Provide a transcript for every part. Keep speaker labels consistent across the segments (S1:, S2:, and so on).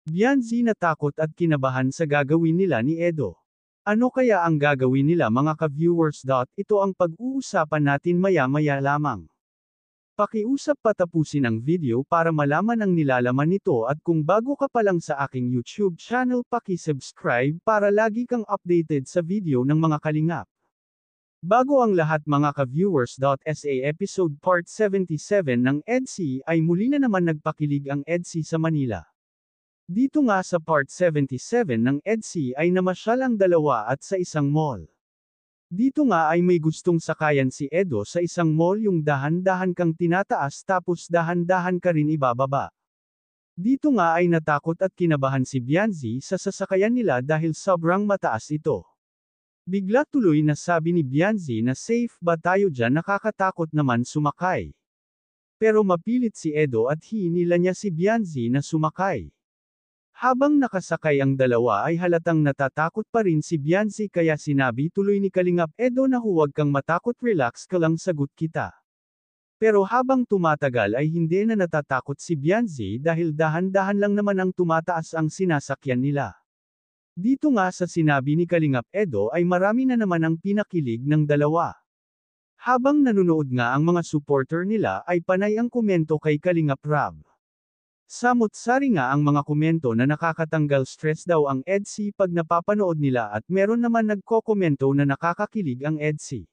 S1: Bianzi natakot at kinabahan sa gagawin nila ni Edo. Ano kaya ang gagawin nila mga ka-viewers? Ito ang pag-uusapan natin maya-maya lamang. Pakiusap patapusin ang video para malaman ang nilalaman nito at kung bago ka pa lang sa aking YouTube channel paki-subscribe para lagi kang updated sa video ng mga kalingap. Bago ang lahat mga ka-viewers. Sa episode part 77 ng EDSI ay muli na naman nagpakilig ang EDSI sa Manila. Dito nga sa part 77 ng EDSI ay namasyal ang dalawa at sa isang mall. Dito nga ay may gustong sakayan si Edo sa isang mall yung dahan-dahan kang tinataas tapos dahan-dahan ka rin ibababa. Dito nga ay natakot at kinabahan si Bianzi sa sasakayan nila dahil sobrang mataas ito. Bigla tuloy na sabi ni Bianzi na safe ba tayo dyan, nakakatakot naman sumakay. Pero mapilit si Edo at hinila niya si Bianzi na sumakay. Habang nakasakay ang dalawa ay halatang natatakot pa rin si Bianzi kaya sinabi tuloy ni Kalingap Edo na huwag kang matakot, relax ka lang, sagot kita. Pero habang tumatagal ay hindi na natatakot si Bianzi dahil dahan-dahan lang naman ang tumataas ang sinasakyan nila. Dito nga sa sinabi ni Kalingap Edo ay marami na naman ang pinakilig ng dalawa. Habang nanonood nga ang mga supporter nila ay panay ang komento kay Kalingap Rab. Samot-sari nga ang mga komento na nakakatanggal stress daw ang EDSI pag napapanood nila at meron naman nagko-komento na nakakakilig ang EDSI.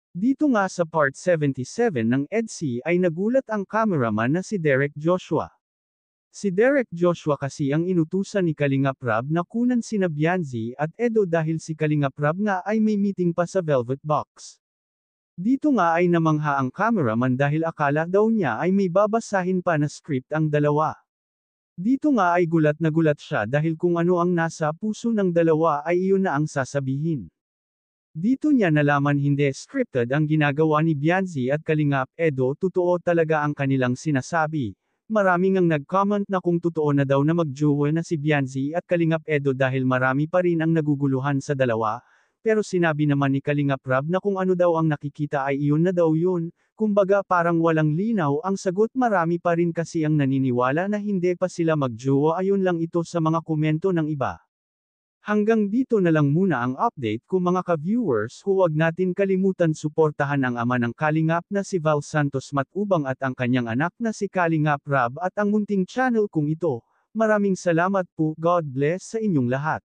S1: Dito nga sa part 77 ng EDSI ay nagulat ang cameraman na si Derek Joshua. Si Derek Joshua kasi ang inutusan ni Kalingap Rab na kunan sina Bianzi at Edo dahil si Kalingap Rab nga ay may meeting pa sa Velvet Box. Dito nga ay namangha ang cameraman dahil akala daw niya ay may babasahin pa na script ang dalawa. Dito nga ay gulat na gulat siya dahil kung ano ang nasa puso ng dalawa ay iyon na ang sasabihin. Dito niya nalaman hindi scripted ang ginagawa ni Bianzi at Kalingap Edo, totoo talaga ang kanilang sinasabi. Maraming ang nag-comment na kung totoo na daw na mag-jowa na si Bianzi at Kalingap Edo dahil marami pa rin ang naguguluhan sa dalawa. Pero sinabi naman ni Kalingap Rab na kung ano daw ang nakikita ay iyon na daw yun, kumbaga parang walang linaw ang sagot, marami pa rin kasi ang naniniwala na hindi pa sila magjowa, ayun lang ito sa mga komento ng iba. Hanggang dito na lang muna ang update ko mga ka-viewers, huwag natin kalimutan suportahan ang ama ng Kalingap na si Val Santos Matubang at ang kanyang anak na si Kalingap Rab at ang munting channel kong ito. Maraming salamat po, God bless sa inyong lahat.